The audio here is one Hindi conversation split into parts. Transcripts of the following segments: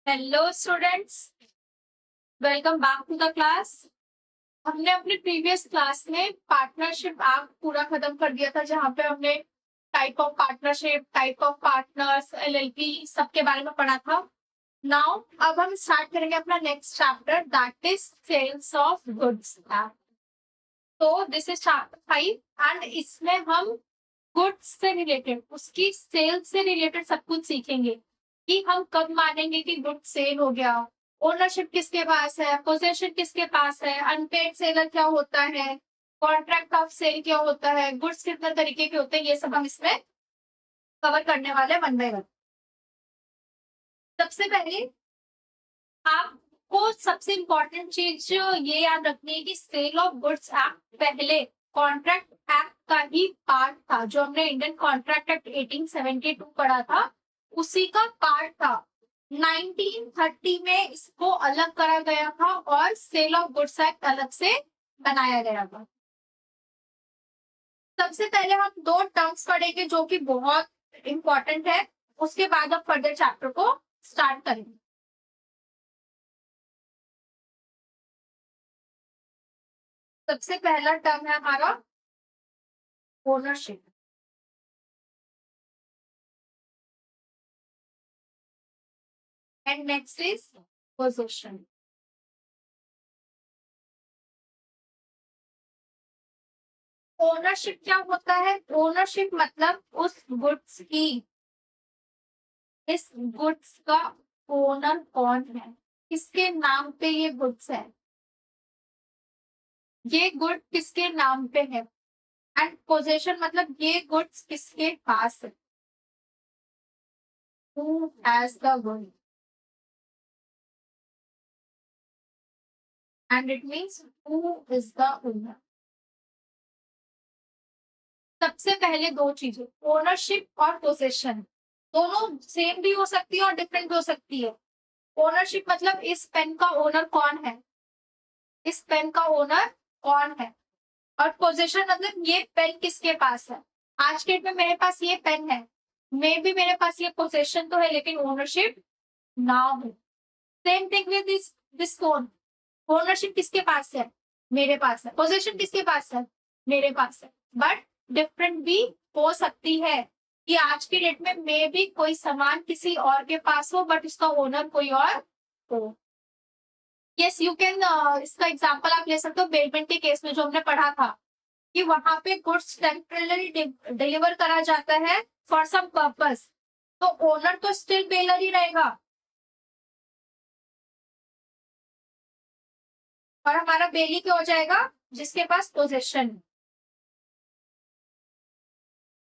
Hello students, welcome back to the class. हमने अपने प्रीवियस क्लास में पार्टनरशिप एक्ट पूरा खत्म कर दिया था, जहाँ पे हमने type of partnership, type of partners, LLP सबके बारे में पढ़ा था। नाउ अब हम स्टार्ट करेंगे अपना next chapter, that is sales of goods act. तो दिस इज चैप्टर 5 एंड इसमें हम गुड्स से रिलेटेड, उसकी सेल से रिलेटेड सब कुछ सीखेंगे कि हम कब मानेंगे कि गुड सेल हो गया, ओनरशिप किसके पास है, पोजेशन किसके पास है, अनपेड सेलर क्या होता है, कॉन्ट्रैक्ट ऑफ सेल क्या होता है, गुड्स कितने तरीके के होते हैं, ये सब हम इसमें कवर करने वाले हैं वन बाय वन। सबसे पहले आपको सबसे इंपॉर्टेंट चीज ये याद रखनी है कि सेल ऑफ गुड्स एक्ट पहले कॉन्ट्रैक्ट एक्ट का ही पार्ट था। जो हमने इंडियन कॉन्ट्रैक्ट एक्ट 1872 पढ़ा था, उसी का पार्ट था। 1930 में इसको अलग करा गया था और सेल ऑफ गुड्स एक्ट अलग से बनाया गया था। सबसे पहले हम दो टर्म्स पढ़ेंगे जो कि बहुत इंपॉर्टेंट है, उसके बाद हम फर्दर चैप्टर को स्टार्ट करेंगे। सबसे पहला टर्म है हमारा ownership and next is position. Ownership क्या होता है? ओनरशिप मतलब उस गुड्स की, इस गुड्स का ओनर कौन है, किसके नाम पे ये गुड्स है, ये गुड किसके नाम पे है। एंड पोजेशन मतलब ये गुड्स किसके पास है, who has the good, and it means who is the owner. सबसे पहले दो चीजें, ओनरशिप और पोजेशन, दोनों सेम भी हो सकती है और डिफरेंट भी हो सकती है। ओनरशिप मतलब इस पेन का ओनर कौन है, इस पेन का ओनर कौन है। और पोजीशन मतलब ये पेन किसके पास है। आज के डेट में मेरे पास ये पेन है, मे भी मेरे पास ये पोजीशन तो है लेकिन ओनरशिप ना हो। Same thing with this phone, ownership किसके पास है, मेरे पास है। पोजीशन किसके पास है, मेरे पास है। बट डिफरेंट भी हो सकती है कि आज की डेट में मे भी कोई सामान किसी और के पास हो बट उसका ओनर कोई और हो। यस यू कैन, इसका एग्जांपल आप ले सकते हो बेलमेंट के केस में जो हमने पढ़ा था कि वहां पे गुड्स टेम्पररी डिलीवर करा जाता है फॉर सम पर्पस, तो ओनर तो स्टिल बेलर ही रहेगा और हमारा बेली क्या हो जाएगा, जिसके पास पोजेशन।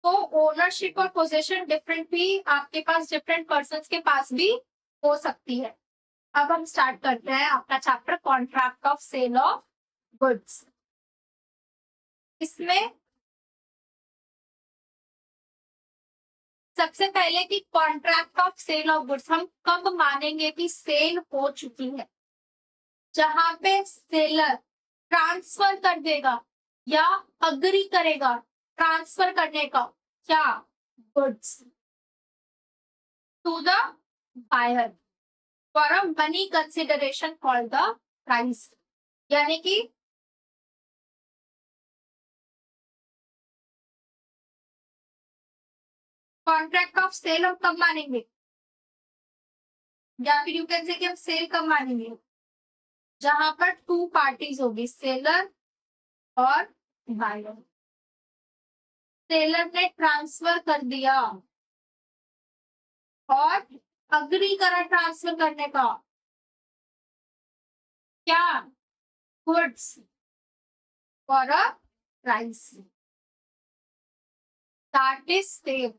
तो ओनरशिप और पोजेशन डिफरेंट भी आपके पास, डिफरेंट पर्सन के पास भी हो सकती है। अब हम स्टार्ट करते हैं अपना chapter contract of sale of goods. इसमें सबसे पहले कि contract of sale of goods हम कब मानेंगे कि सेल हो चुकी है, जहां पे सेलर ट्रांसफर कर देगा या अग्री करेगा ट्रांसफर करने का, क्या, goods to the buyer for a money consideration called the price. यानी कि कॉन्ट्रैक्ट ऑफ सेल हम कब मानेंगे, या फिर यू कैन से कि हम सेल कब मानेंगे, जहां पर टू पार्टीज होगी, सेलर और बायर। सेलर ने ट्रांसफर कर दिया और अग्री करा ट्रांसफर करने का, क्या, goods for a price, that is sale.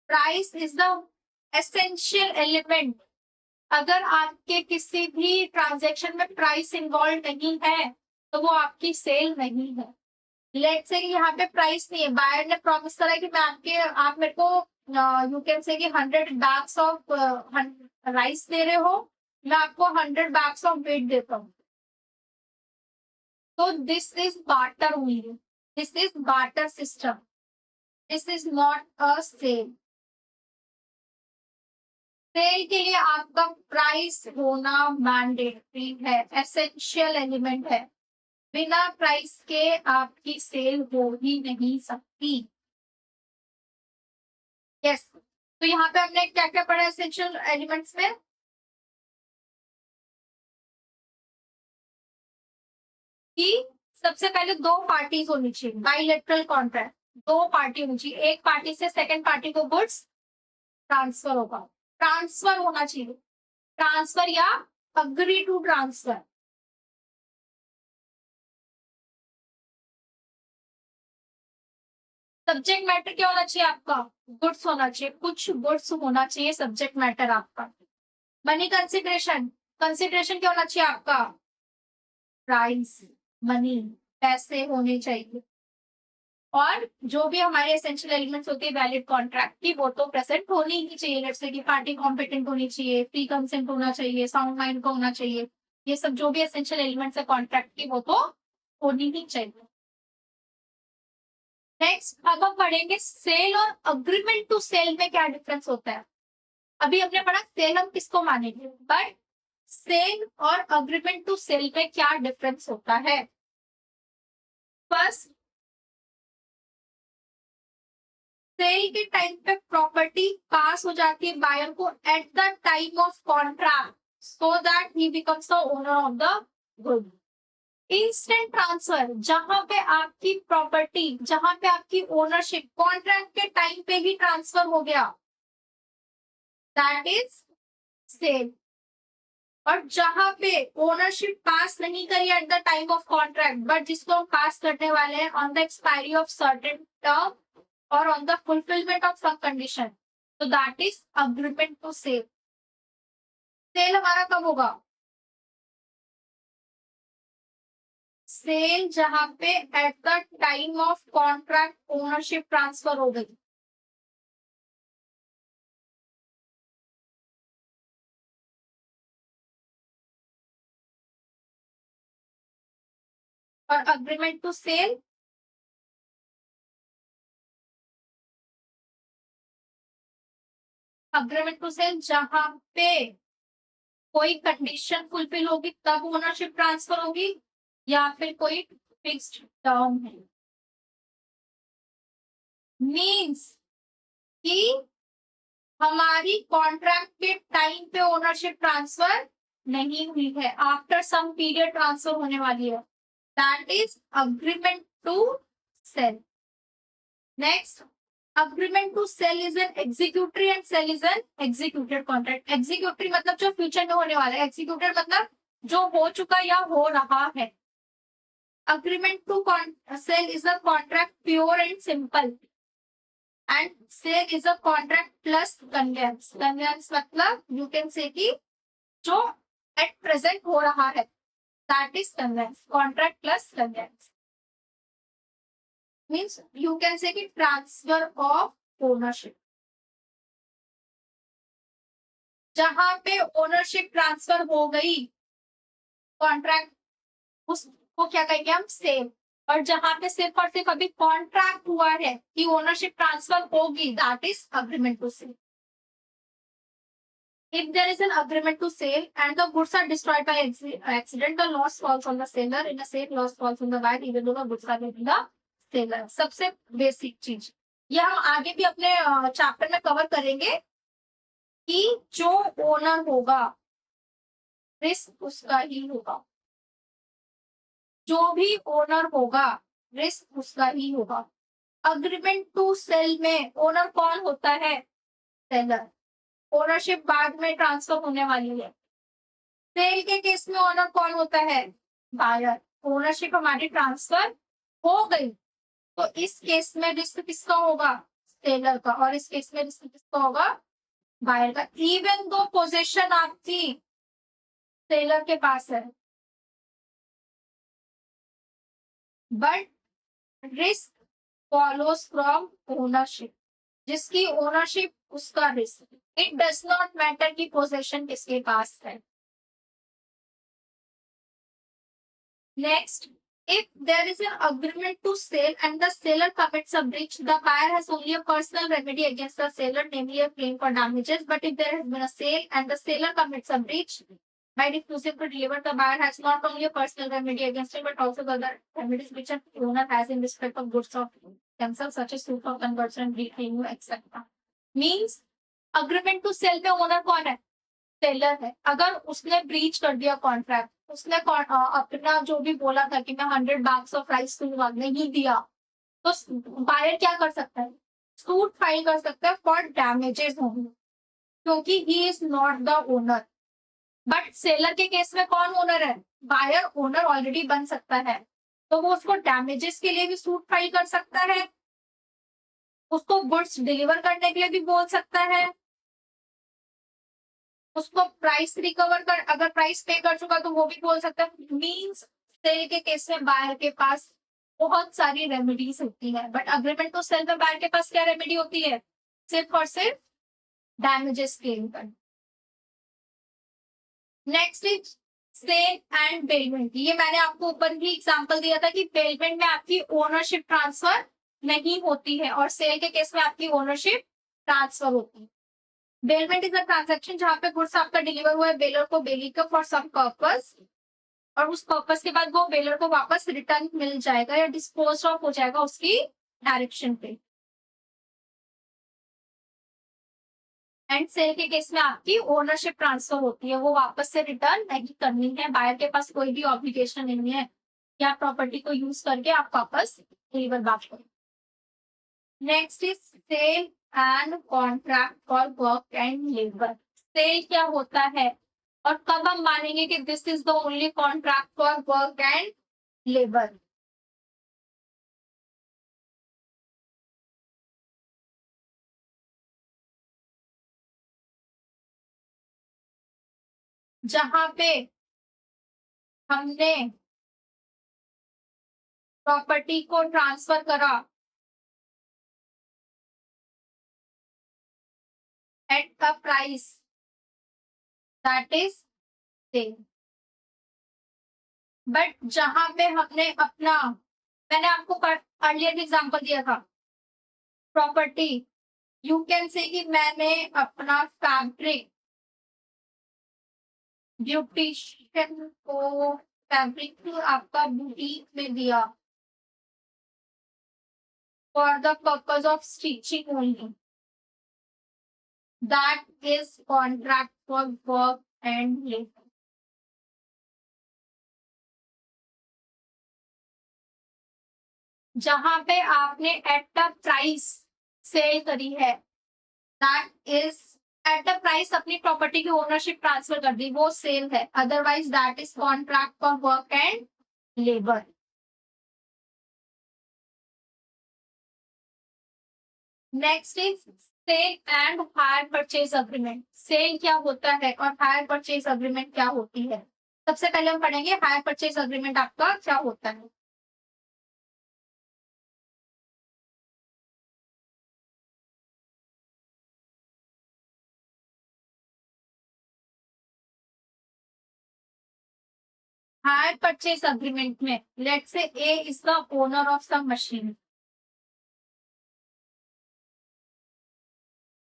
Price is the essential element. अगर आपके किसी भी ट्रांजैक्शन में प्राइस इन्वॉल्व नहीं है तो वो आपकी सेल नहीं है। लेट्स से यहाँ पे प्राइस नहीं है, बायर ने प्रॉमिस करा कि मैं आपके, आप मेरे को यू कैन से कि 100 बैग्स ऑफ राइस दे रहे हो, मैं आपको 100 बैग्स ऑफ वेट देता हूँ, तो this is barter only, this is barter system, this is not a sale. Sale के लिए आपका प्राइस होना मैंडेटरी है, एसेंशियल एलिमेंट है। बिना प्राइस के आपकी सेल हो ही नहीं सकती। यस, तो यहाँ पे हमने क्या क्या पढ़ा एसेंशियल एलिमेंट्स में? कि सबसे पहले दो पार्टीज होनी चाहिए, बाइलेटरल कॉन्ट्रैक्ट, दो पार्टी होनी चाहिए, एक पार्टी से सेकंड पार्टी को गुड्स ट्रांसफर होगा, ट्रांसफर होना चाहिए, ट्रांसफर या agree to transfer. Subject matter क्या होना चाहिए आपका? गुड्स होना चाहिए, कुछ गुड्स होना चाहिए सब्जेक्ट मैटर आपका। मनी कंसिडरेशन, कंसिडरेशन क्या होना चाहिए आपका? प्राइस, मनी, पैसे होने चाहिए। और जो भी हमारे एसेंशियल एलिमेंट्स होते हैं वैलिड कॉन्ट्रैक्ट की, वो तो प्रेजेंट होनी ही चाहिए। जैसे कि पार्टी कॉम्पिटेंट होनी चाहिए, फ्री कंसेंट होना चाहिए, साउंड माइंड का होना चाहिए। ये सब जो भी एसेंशियल एलिमेंट्स है कॉन्ट्रैक्ट की, वो तो होनी ही चाहिए। नेक्स्ट अब हम पढ़ेंगे सेल और अग्रीमेंट टू सेल में क्या डिफरेंस होता है। अभी हमने पढ़ा सेल हम किसको मानेंगे, बट सेल और अग्रीमेंट टू सेल में क्या डिफरेंस होता है। फर्स्ट, सेल के टाइम पे प्रॉपर्टी पास हो जाती है बायर को eight the time of contract, so that he becomes the owner of the good. Instant transfer, जहां पे आपकी प्रॉपर्टी, जहां पे आपकी ओनरशिप कॉन्ट्रैक्ट के टाइम पे ही ट्रांसफर हो गया, दैट इज सेल। और जहां पे ओनरशिप पास नहीं करी at the time of contract, but जिसको हम पास करने वाले हैं on the expiry of certain term और on the fulfilment of some condition, तो that is agreement to sale. Sale हमारा कब होगा? सेल जहां पे at the time of contract ownership transfer हो गई। और agreement to sale, agreement to sale जहां पे कोई कंडीशन फुलफिल होगी तब ओनरशिप ट्रांसफर होगी, या फिर कोई फिक्स्ड टर्म है। मीन्स कि हमारी कॉन्ट्रैक्ट के टाइम पे ओनरशिप ट्रांसफर नहीं हुई है, आफ्टर सम पीरियड ट्रांसफर होने वाली है, that is agreement to sale. Next, agreement to sale is an executory and sale is an executed contract. Executory मतलब जो फ्यूचर में होने वाला है, एग्जीक्यूटेड मतलब जो हो चुका या हो रहा है। Agreement to sale is a contract pure and simple, and sale is a contract plus conveyance. Conveyance मतलब यू कैन से कि जो एट प्रेजेंट हो रहा है, that is conveyance, contract plus conveyance. Means you can say कि ट्रांसफर ऑफ ओनरशिप। जहां पे ओनरशिप ट्रांसफर हो गई कॉन्ट्रैक्ट, उसको क्या कहेंगे हम? सेल। और जहां पे सिर्फ और सिर्फ अभी कॉन्ट्रैक्ट हुआ है कि ओनरशिप ट्रांसफर होगी, that is agreement to sale. If there is an agreement to sell and the goods are destroyed by accident, the loss falls on the seller. In a sale, loss falls on the buyer, even though the goods are with the seller. सबसे बेसिक चीज ये हम आगे भी अपने चैप्टर में कवर करेंगे कि जो ओनर होगा रिस्क उसका ही होगा, जो भी ओनर होगा रिस्क उसका ही होगा। अग्रीमेंट टू सेल में ओनर कौन होता है? सेलर। ओनरशिप बाद में ट्रांसफर होने वाली है। सेल के केस में ओनर कौन होता है? बायर। ओनरशिप हमारी ट्रांसफर हो गई, तो इस केस में रिस्क किसका होगा? सेलर का। और इस केस में रिस्क किसका होगा? बायर का। इवन दो पोजीशन आपकी सेलर के पास है, but risk follows from ownership. जिसकी ओनरशिप उसका risk. It does not matter कि पोजीशन किसके पास है। Next, If there is an agreement to sell and the seller commits a breach, the buyer has only a personal remedy against the seller, namely a claim for damages. But if there has been a sale and the seller commits a breach by refusing to deliver, the buyer has not only a personal remedy against it, but also the other remedies which an owner has in respect of goods of themselves, such as suit for conversion, reclaim, etc. Means agreement to sell में owner कौन है? सेलर है. अगर उसने ब्रीच कर दिया कॉन्ट्रैक्ट, उसने अपना जो भी बोला था कि मैं 100 बैग्स ऑफ राइस दूंगा, नहीं दिया, तो बायर क्या कर सकता है? सूट फाइल कर सकता है फॉर डैमेजेस होंगे, क्योंकि he is not the owner. But seller के केस में कौन ओनर है? बायर ओनर ऑलरेडी बन सकता है, तो वो उसको डैमेजेस के लिए भी सूट फाइल कर सकता है, उसको गुड्स डिलीवर करने के लिए भी बोल सकता है, उसको प्राइस रिकवर कर, अगर प्राइस पे कर चुका तो वो भी बोल सकता है. मींस सेल के केस में बायर के पास बहुत सारी रेमेडीज होती है, बट अग्रीमेंट तो सेल में बायर के पास क्या रेमेडी होती है? सिर्फ और सिर्फ डैमेजेस क्लेम कर. Next is sale and bailment. ये मैंने आपको ऊपर ही एग्जांपल दिया था कि बेलमेंट में आपकी ओनरशिप ट्रांसफर नहीं होती है और सेल के केस में आपकी ओनरशिप ट्रांसफर होती है. बेलमेंट इज अ ट्रांजैक्शन जहां पे गुड्स आपका डिलीवर हुआ है बेलर को बेली का फॉर सम पर्पस, और उस पर्पस के बाद वो बेलर को वापस रिटर्न मिल जाएगा या डिस्पोज ऑफ हो जाएगा उसकी डायरेक्शन पे. एंड सेल के केस में आपकी ओनरशिप ट्रांसफर होती है, वो वापस से रिटर्न नहीं करनी है. बायर के पास कोई भी ऑब्लिगेशन नहीं है कि आप प्रॉपर्टी को यूज करके आप वापस डिलीवर बैक करें. Next is sale and contract for work and labour. Sale क्या होता है और कब हम मानेंगे कि this is the only contract for work and labour? जहां पे हमने प्रॉपर्टी को ट्रांसफर करा at the price that is sale. But जहां पे हमने अपना, मैंने आपको अर्लियर एग्जांपल दिया था, प्रॉपर्टी यू कैन से कि मैंने अपना फैब्रिक ब्यूटिशियन को फैब्रिक आपका बुटीक में दिया for the purpose of stitching only, that is contract for work and labour. जहां पे आपने एट द प्राइस सेल करी है, that is at the price अपनी प्रॉपर्टी की ओनरशिप ट्रांसफर कर दी, वो सेल है. Otherwise that is contract for work and labour. Next is sale and hire purchase agreement. Sale क्या होता है और हायर परचेज अग्रीमेंट क्या होती है? सबसे पहले हम पढ़ेंगे हायर परचेज अग्रीमेंट आपका क्या होता है. हायर परचेज अग्रीमेंट में let's say A is the owner of some machine.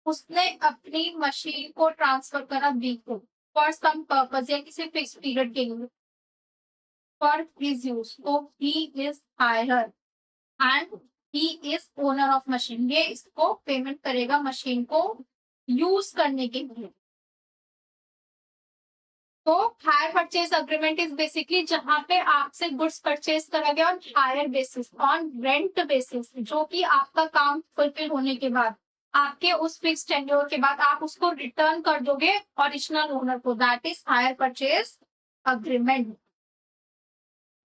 उसने अपनी मशीन को ट्रांसफर करा बी को फॉर सम पर्पज या किसी फिक्स पीरियड के लिए फॉर हिज यूज, तो he is hirer and he is owner of machine. ये इसको पेमेंट करेगा मशीन को यूज करने के लिए. तो hire purchase agreement is basically जहां पे आपसे गुड्स परचेज करा गया on hire basis, on rent basis, जो कि आपका काम फुलफिल होने के बाद आपके उस फिक्स टेन्योर के बाद आप उसको रिटर्न कर दोगे ओरिजिनल ओनर को, that is higher purchase agreement.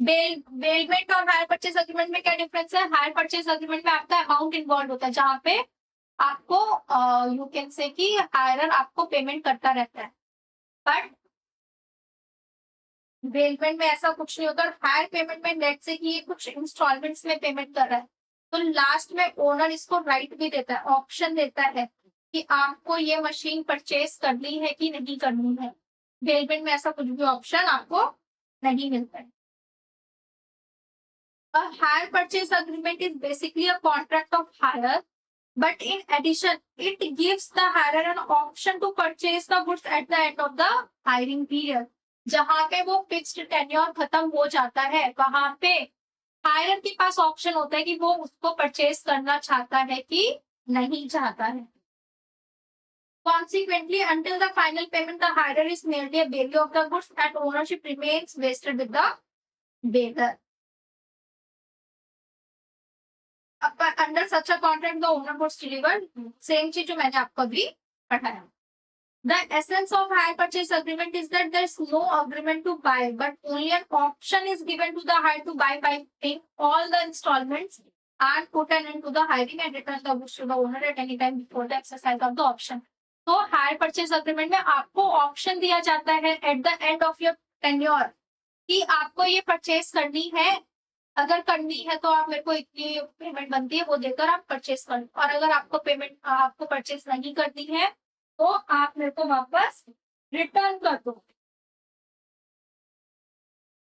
Bailment और हायर परचेज अग्रीमेंट में क्या डिफरेंस है? हायर परचेज अग्रीमेंट में आपका अमाउंट इन्वॉल्व होता है, जहां पे आपको यू कैन से कि हायरर आपको पेमेंट करता रहता है. बट बेलमेंट में ऐसा कुछ नहीं होता. हायर पेमेंट में लेट से कि ये कुछ इंस्टॉलमेंट्स में पेमेंट कर रहा है, तो लास्ट में ओनर इसको राइट भी देता है, ऑप्शन देता है कि आपको ये मशीन परचेज करनी है कि नहीं करनी है. बेलमेंट में ऐसा कुछ भी ऑप्शन आपको नहीं मिलता है. A hire purchase agreement is basically a contract of hire, but in addition, it gives the hirer an option to purchase the goods at the end of the hiring period. जहां पे वो फिक्स्ड टेन्योर खत्म हो जाता है, वहां पे हायर के पास ऑप्शन होता है कि वो उसको परचेज करना चाहता है कि नहीं चाहता है. Consequently, until the final payment, the hirer is merely a bearer of the goods and ownership remains vested with the bearer. Under such a contract, the owner goods delivered. Same चीज जो मैंने आपको अभी पढ़ाया. The essence of hire purchase agreement is that there is no agreement to buy, but only an option is given to the hirer to buy by paying all the installments and put an end to the hiring and return the goods to the owner at any time before the exercise of the option. तो हायर परचेज अग्रीमेंट में आपको ऑप्शन दिया जाता है at the end of your tenure कि आपको ये परचेज करनी है. अगर करनी है तो आप मेरे को इतनी पेमेंट बनती है वो देकर आप परचेज कर, और अगर आपको परचेज नहीं करनी है तो आप मेरे को वापस रिटर्न कर दो.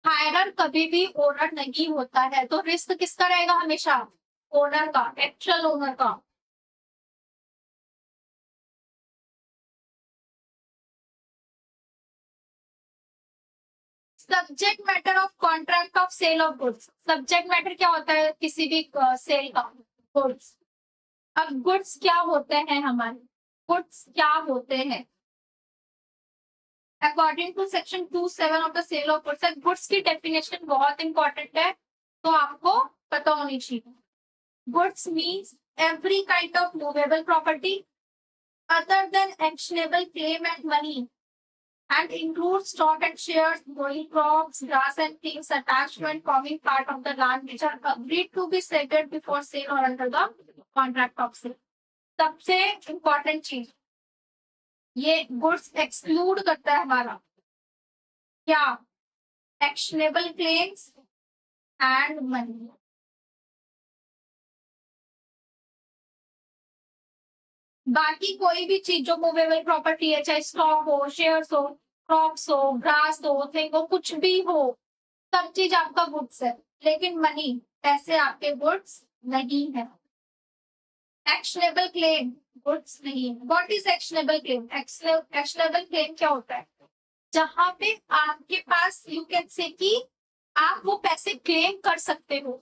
हायरर कभी भी ओनर नहीं होता है, तो रिस्क किसका रहेगा? हमेशा ओनर का, एक्चुअल ओनर का. Subject matter of contract of sale of goods. Subject matter क्या होता है किसी भी सेल का? गुड्स. अब गुड्स क्या होते हैं? हमारे गुड्स क्या होते हैं? According to section 27 of the sale of goods, goods की डेफिनेशन बहुत इंपॉर्टेंट है, तो आपको पता होनी चाहिए. Goods means every kind of movable property other than actionable claim and money and includes stock and shares, growing crops, grass and things attached to and forming part of the land which are agreed to be settled before sale or under the contract of sale. सबसे important चीज ये गुड्स एक्सक्लूड करता है हमारा क्या? Actionable claims and money. बाकी कोई भी चीज जो मूवेबल प्रॉपर्टी है, चाहे स्टॉक हो, शेयर्स हो, क्रॉप्स हो, ग्रास हो, थिंग हो, कुछ भी हो, सब चीज आपका गुड्स है. लेकिन मनी, पैसे आपके गुड्स नहीं है. एक्शनेबल क्लेम गुड्स नहीं है. What is actionable claim? Actionable claim क्या होता है? जहां पे आपके पास यू कैन से कि आप वो पैसे क्लेम कर सकते हो.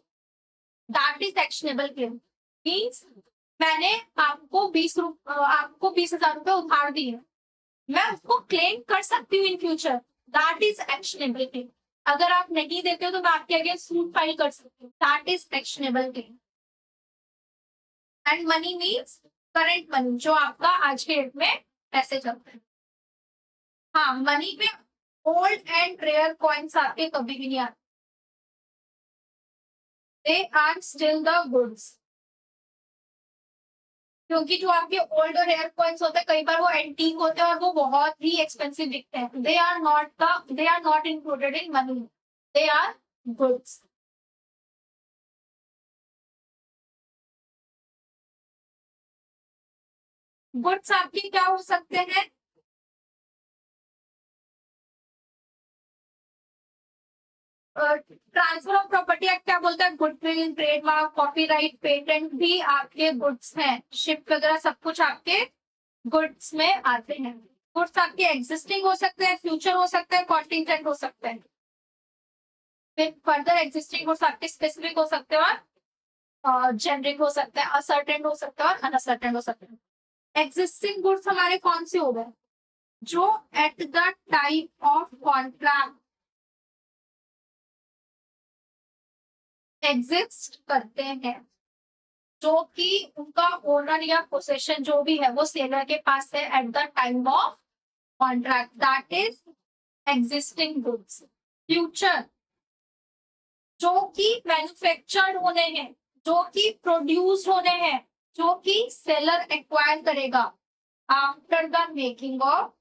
That is actionable claim. Means मैंने आपको 20,000 रुपए उधार दिए, मैं उसको क्लेम कर सकती हूँ in future. That is actionable claim. अगर आप नहीं देते हो तो मैं आपके अगेंस्ट सूट फाइल कर सकती हूँ. That is actionable claim. And money means current money, जो आपका आज के डेट में पैसे चलते हैं. हाँ, मनी पे ओल्ड एंड रेयर कॉइन्स आपके कभी भी नहीं आते. They are still the goods. क्योंकि जो आपके ओल्ड और रेयर कॉइन्स होते हैं कई बार वो एंटीक होते हैं और वो बहुत ही एक्सपेंसिव दिखते हैं. They are not included in money. They are goods. Goods आपके क्या हो सकते हैं? ट्रांसफर ऑफ प्रॉपर्टी एक्ट क्या बोलता है? गुडविल, ट्रेडमार्क, कॉपीराइट, पेटेंट भी आपके गुड्स हैं. शिप वगैरह सब कुछ आपके गुड्स में आते हैं. गुड्स आपके एग्जिस्टिंग हो सकते हैं, फ्यूचर हो सकते हैं, कॉन्टिजेंट हो सकते हैं. फिर फर्दर एग्जिस्टिंग गुड्स आपके स्पेसिफिक हो सकते हैं और जेनरिक हो सकते हैं, असर्टेन हो सकते हैं और अनअसर्टेन हो सकते हैं. एग्जिस्टिंग गुड्स हमारे कौन से हो गए? जो eight the time of contract exist करते हैं, जो कि उनका ओनर या पोसेशन जो भी है वो सेलर के पास है eight the time of contract. That is existing goods. Future जो कि मैन्युफैक्चर्ड होने हैं, जो कि प्रोड्यूस होने हैं, जो कि सेलर एक्वायर करेगा after the making of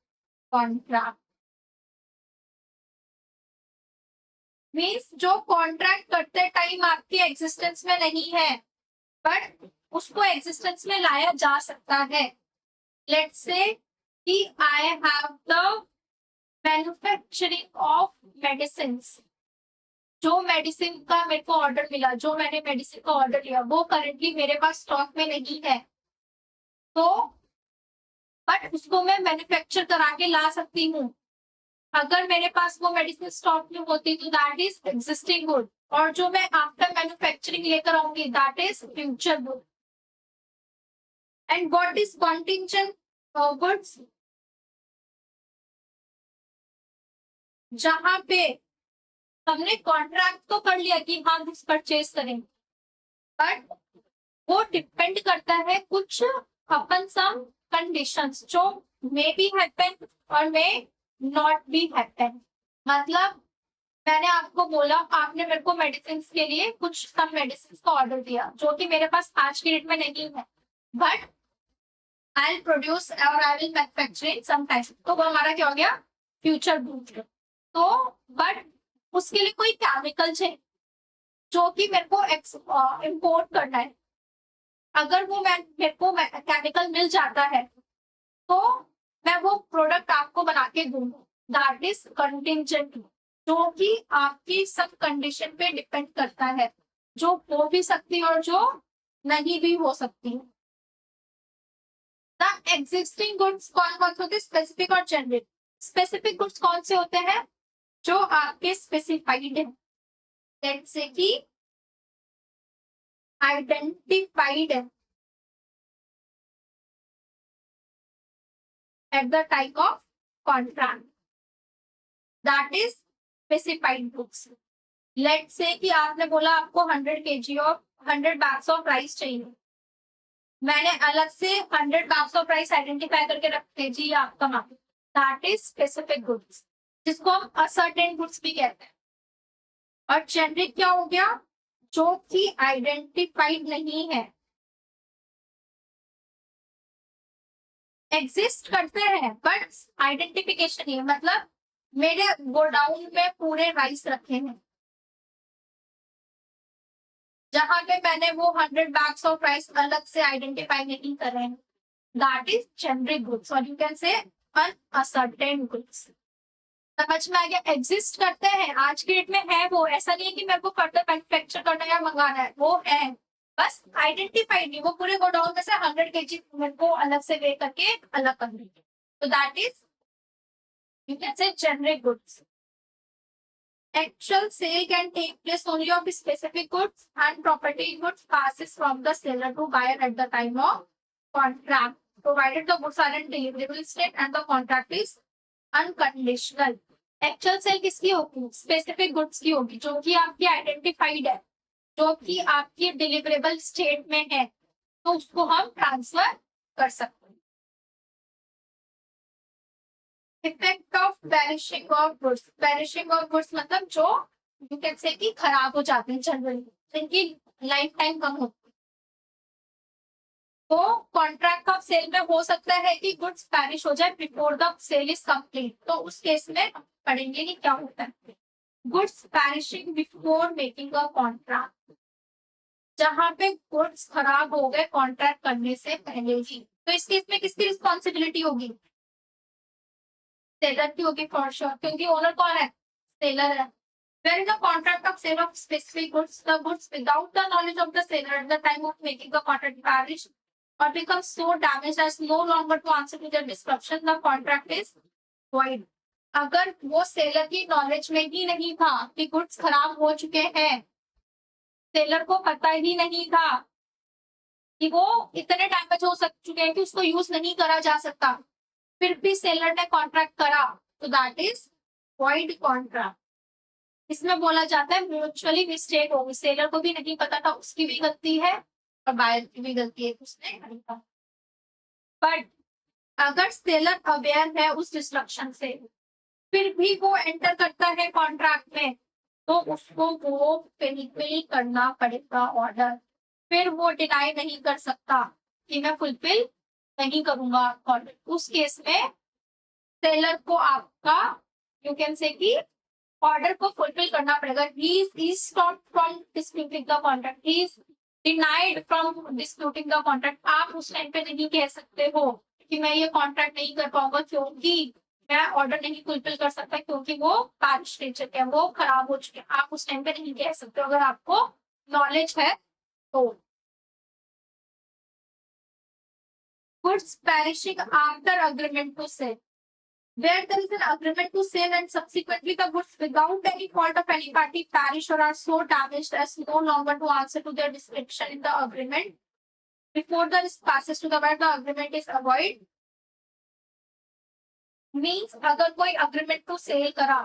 contract. Means जो कॉन्ट्रैक्ट करते टाइम आपके एग्जिस्टेंस में नहीं है बट उसको एग्जिस्टेंस में लाया जा सकता है. लेट्स से कि I have the manufacturing of medicines. जो मेडिसिन का मेरे को ऑर्डर मिला, जो मैंने मेडिसिन का ऑर्डर लिया, वो करंटली मेरे पास स्टॉक में नहीं है, तो बट उसको मैं मैन्युफैक्चर करा के ला सकती हूँ। अगर मेरे पास वो मेडिसिन स्टॉक में होती तो दैट इज एग्जिस्टिंग गुड, और जो मैं आफ्टर मैन्युफैक्चरिंग लेकर आऊंगी that is future good. And what is contingent goods? जहां पे हमने कॉन्ट्रैक्ट तो कर लिया कि हाँ गुड्स परचेज करेंगे, बट वो डिपेंड करता है कुछ अपन सम कंडीशंस जो मे बी हैपन और मे नॉट बी हैपन। मतलब मैंने आपको बोला, आपने मेरे को मेडिसिन के लिए कुछ सम मेडिसिन का ऑर्डर दिया जो कि मेरे पास आज की डेट में नहीं है, बट आई विल प्रोड्यूस और I will manufacture in some time, तो वो हमारा क्या हो गया? Future good. तो बट उसके लिए कोई केमिकल चाहिए जो कि मेरे को इम्पोर्ट करना है। अगर वो मेरे को केमिकल मिल जाता है तो मैं वो प्रोडक्ट आपको बना के दूंगा, दैट इज कंटिंजेंट, जो कि आपकी सब कंडीशन पे डिपेंड करता है, जो हो भी सकती है और जो नहीं भी हो सकती है। द एग्जिस्टिंग गुड्स कौन कौन से होते हैं? स्पेसिफिक और जेनरिक। स्पेसिफिक गुड्स कौन से होते हैं? जो आपके स्पेसिफाइड है, जैसे कि आइडेंटिफाइड है at the type of contract, that is specified goods. Let's say कि आपने बोला आपको 100 kg और 100 bags of rice चाहिए, मैंने अलग से 100 bags of rice आइडेंटिफाई करके रखे जी आपका माल, दैट इज स्पेसिफिक गुड्स, जिसको हम असर्टेन गुड्स भी कहते हैं। और जेनरिक क्या हो गया? जो कि आइडेंटिफाइड नहीं है, एग्जिस्ट करते हैं बट आइडेंटिफिकेशन नहीं है। मतलब मेरे गोडाउन में पूरे राइस रखे हैं, जहां पे मैंने वो 100 बैग्स ऑफ राइस अलग से आइडेंटिफाई नहीं कर रहे हैं, दैट इज जेनरिक गुड्स, और यू कैन से अनअसर्टेन गुड्स। समझ में आ गया? एग्जिस्ट करते हैं, आज की डेट में है वो, ऐसा नहीं है कि मेरे को फर्दर मैन्युफैक्चर करना या मंगाना है, वो है, बस आइडेंटिफाइड नहीं। वो पूरे गोडाउन में से 100 kg मेरे को अलग से ले करके अलग कर देंगे, तो that is you can say generic goods. Actual sale can take place only of specific goods, and property goods passes from the seller to buyer at the time of contract, provided the goods are in deliverable state and the contract is unconditional. Actual sale किसकी होगी? Specific goods की होगी, जो कि आपकी आइडेंटिफाइड है, जो कि आपकी डिलीवरेबल स्टेट में है, तो उसको हम ट्रांसफर कर सकते हैं। Effect of perishing of goods. Perishing of goods मतलब जो यू कैन से कि खराब हो जाते हैं जनरली, जिनकी लाइफ टाइम कम होती है। तो कॉन्ट्रैक्ट ऑफ सेल में हो सकता है कि गुड्स पेरिश हो जाए before the sale is complete, तो उस केस में पढ़ेंगे कि क्या होता है। Goods perishing before making a contract, जहां पे गुड्स खराब हो गए कॉन्ट्रैक्ट करने से पहले ही, तो इस केस में किसकी रिस्पॉन्सिबिलिटी होगी? सेलर की होगी फॉर श्योर, क्योंकि ओनर कौन है? सेलर है। Where is the contract of sale of specific goods? The goods without the knowledge of the seller at the time of making the contract perish or become so damaged as no longer to answer to the description, the contract is void. अगर वो सेलर की नॉलेज में ही नहीं था कि गुड्स खराब हो चुके हैं, सेलर को पता ही नहीं था कि वो इतने डैमेज हो चुके हैं कि उसको यूज नहीं करा जा सकता, फिर भी सेलर ने कॉन्ट्रैक्ट करा, तो दैट इज वॉइड कॉन्ट्रैक्ट। इसमें बोला जाता है म्यूचुअली मिस्टेक होगी, सेलर को भी नहीं पता था, उसकी भी गलती है और बायर की भी गलती है, उसने नहीं कहा। बट अगर सेलर अवेयर है उस डिस्ट्रक्शन से, फिर भी वो एंटर करता है कॉन्ट्रैक्ट में, तो उसको वो फिल करना पड़ेगा ऑर्डर, फिर वो डिनाई नहीं कर सकता कि मैं फुलफिल नहीं करूंगा ऑर्डर। उस केस में सेलर को आपका यू कैन से कि ऑर्डर को फुलफिल करना पड़ेगा। He is stopped from disputing the contract, he is denied from disputing the contract. आप उस टाइम पे नहीं कह सकते हो कि मैं ये कॉन्ट्रैक्ट नहीं कर पाऊंगा क्योंकि मैं ऑर्डर नहीं फुलफिल कर सकता क्योंकि वो पैरिश नेचर के हैं, वो खराब हो चुके हैं, आप उस टाइम पे नहीं कह सकते अगर आपको नॉलेज है तो। Goods perishing after agreement to sell. Where there is an agreement to sell and subsequently the goods without any fault of any party perish or are so damaged as no longer to answer to their description in the agreement before the risk passes to the where the agreement is avoid. Means अगर कोई agreement to sell करा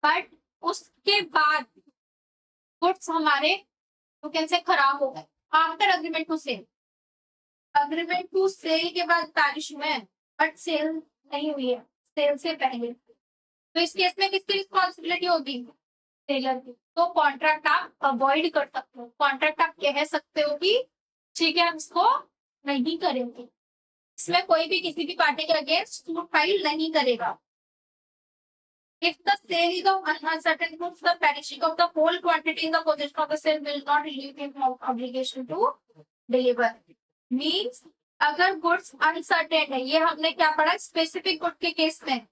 बट उसके बाद गुड्स हमारे यू कैन से खराब हो गए after agreement to sale, agreement to sale के बाद पैरिश हुए बट सेल नहीं हुई है सेल से पहले, तो इस केस में किसकी रिस्पॉन्सिबिलिटी होगी? सेलर की। तो कॉन्ट्रैक्ट आप अवॉइड कर सकते हो, कॉन्ट्रैक्ट आप कह सकते हो कि ठीक है हम इसको नहीं करेंगे, इसमें कोई भी किसी भी पार्टी के अगेंस्ट सूट फाइल नहीं करेगा। If the sale is of uncertain goods, the perishing of the whole quantity in the possession of the sale will not relieve him of obligation to deliver. Means अगर गुड्स अनसर्टेन है, ये हमने क्या पढ़ा स्पेसिफिक गुड के केस में,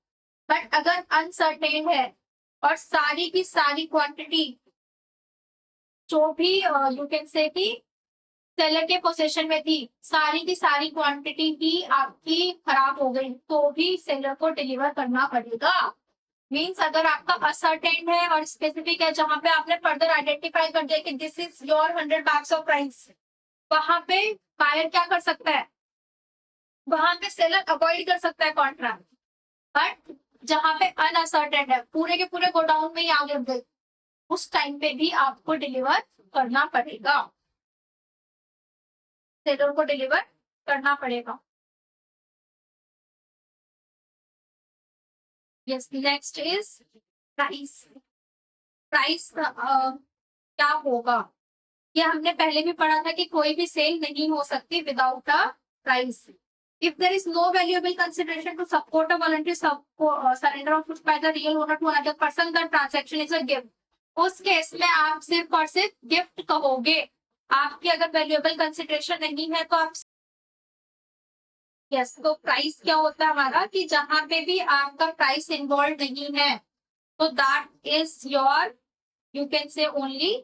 बट अगर अनसर्टेन है और सारी की सारी क्वांटिटी जो भी यू कैन से कि सेलर के पोसेशन में थी, सारी की सारी क्वांटिटी ही आपकी खराब हो गई तो भी सेलर को डिलीवर करना पड़ेगा। मीन्स अगर आपका असर्टेन है और स्पेसिफिक है जहां पे आपने फर्दर आइडेंटिफाई कर दिया कि this is your 100 bags of rice, वहां पे बायर क्या कर सकता है, वहां पे सेलर अवॉइड कर सकता है कॉन्ट्रैक्ट। बट जहां पे अनअसर्टेन है, पूरे के पूरे गोडाउन में ही आग लग गई, उस टाइम पे भी आपको डिलीवर करना पड़ेगा, सेलर को डिलीवर करना पड़ेगा। Yes, next is price. Price क्या होगा, ये हमने पहले भी पढ़ा था कि कोई भी सेल नहीं हो सकती without a price. If there is no valuable consideration to support a voluntary surrender of goods by the real owner to another person, the transaction is a gift. उस केस में आप सिर्फ और सिर्फ गिफ्ट कहोगे, आपकी अगर वैल्यूएबल कंसिडरेशन नहीं है तो आप यस। तो प्राइस क्या होता है हमारा कि जहां पे भी आपका प्राइस इन्वॉल्व नहीं है तो that is your you can say only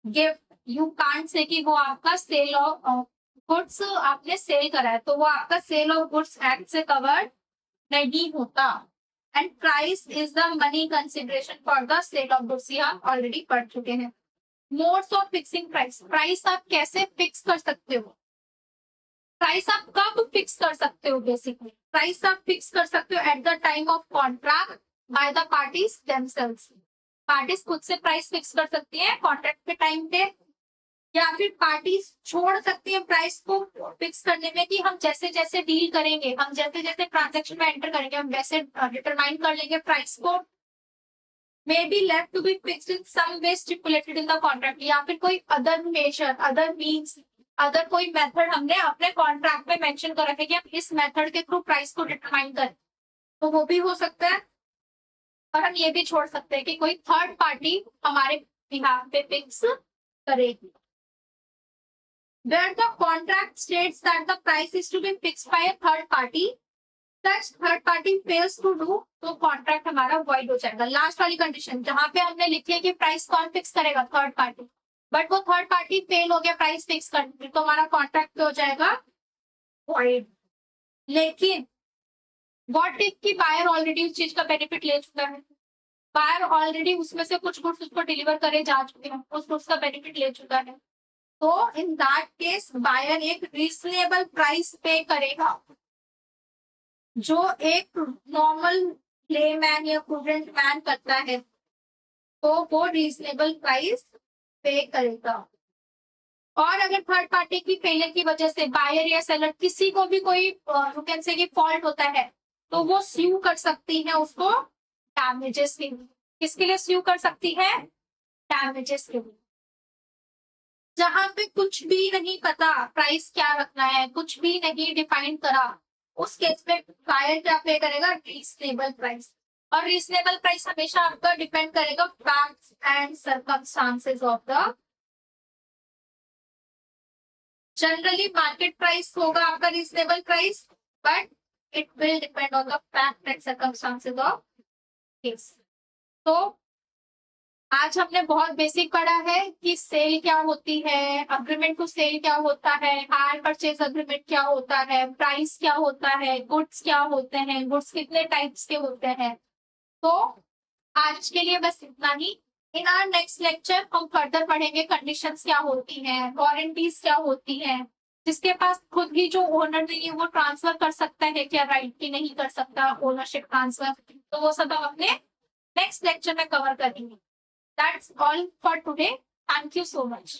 gift. You can't say कि वो आपका सेल ऑफ गुड्स आपने सेल करा है तो वो आपका सेल ऑफ गुड्स एक्ट से कवर नहीं होता। And price is the money consideration for the sale of goods, ये आप ऑलरेडी पढ़ चुके हैं। Modes of fixing price, price आप कैसे फिक्स कर सकते हो, प्राइस आप कब फिक्स कर सकते हो, बेसिकली प्राइस आप फिक्स कर सकते हो eight the time of contract by the parties themselves. Parties खुद से प्राइस फिक्स कर सकती है कॉन्ट्रैक्ट के टाइम पे, या फिर पार्टीज छोड़ सकती है प्राइस को फिक्स करने में कि हम जैसे जैसे डील करेंगे, हम जैसे जैसे ट्रांजेक्शन में एंटर करेंगे हम वैसे डिटरमाइन कर लेंगे प्राइस को। May be left to be fixed in some way stipulated in the contract, या फिर कोई अदर मेजर अदर मीन्स अगर कोई मेथड हमने अपने कॉन्ट्रैक्ट में मेंशन कर रखे कि हम इस मेथड के थ्रू प्राइस को डिटरमाइन करें, तो वो भी हो सकता है। और हम ये भी छोड़ सकते हैं कि कोई थर्ड पार्टी हमारे बिहाफ पे फिक्स करेगी। Where the contract states that the price is to be fixed by a third party, such third party fails to do, तो कॉन्ट्रैक्ट हमारा void हो जाएगा। लास्ट वाली कंडीशन जहां पे हमने लिखी है कि प्राइस कौन फिक्स करेगा, थर्ड पार्टी, बट वो थर्ड पार्टी फेल हो गया प्राइस फिक्स करने, तो हमारा कॉन्ट्रैक्ट हो जाएगा void। लेकिन व्हाट इफ की बायर ऑलरेडी उस चीज का बेनिफिट ले चुका है, बायर ऑलरेडी उसमें से कुछ गुड्स उसको डिलीवर करे जा चुके हैं, उस गुड्स का बेनिफिट ले चुका है, तो इन दैट केस बायर एक रीजनेबल प्राइस पे करेगा, जो एक नॉर्मल प्लेमैन या प्रूडेंट मैन करता है, तो वो रीजनेबल प्राइस पे करेगा। और अगर थर्ड पार्टी की फेलियर की वजह से बायर या सेलर किसी को भी कोई यू कैन से फॉल्ट होता है तो वो स्यू कर सकती है उसको डैमेजेस के लिए। किसके लिए स्यू कर सकती है? डैमेजेस के लिए। जहां पे कुछ भी नहीं पता प्राइस क्या रखना है, कुछ भी नहीं डिफाइन करा, उस केस पे बायर क्या पे करेगा? Reasonable price. और रीजनेबल प्राइस हमेशा आपका डिपेंड करेगा facts and circumstances of the, generally market price होगा आपका reasonable price, but it will depend on the fact and circumstances of case. तो आज हमने बहुत बेसिक पढ़ा है कि सेल क्या होती है, अग्रीमेंट टू सेल क्या होता है, हायर परचेज अग्रीमेंट क्या होता है, प्राइस क्या होता है, गुड्स क्या होते हैं, गुड्स कितने टाइप्स के होते हैं. तो आज के लिए बस इतना ही. इन आवर नेक्स्ट लेक्चर हम फर्दर पढ़ेंगे कंडीशंस क्या होती हैं, वारंटीज क्या होती हैं, जिसके पास खुद ही जो ओनर नहीं है वो ट्रांसफर कर सकता है क्या, राइट की नहीं कर सकता ओनरशिप ट्रांसफर. तो वो सब हम अपने नेक्स्ट लेक्चर में कवर करेंगे. That's all for today. Thank you so much.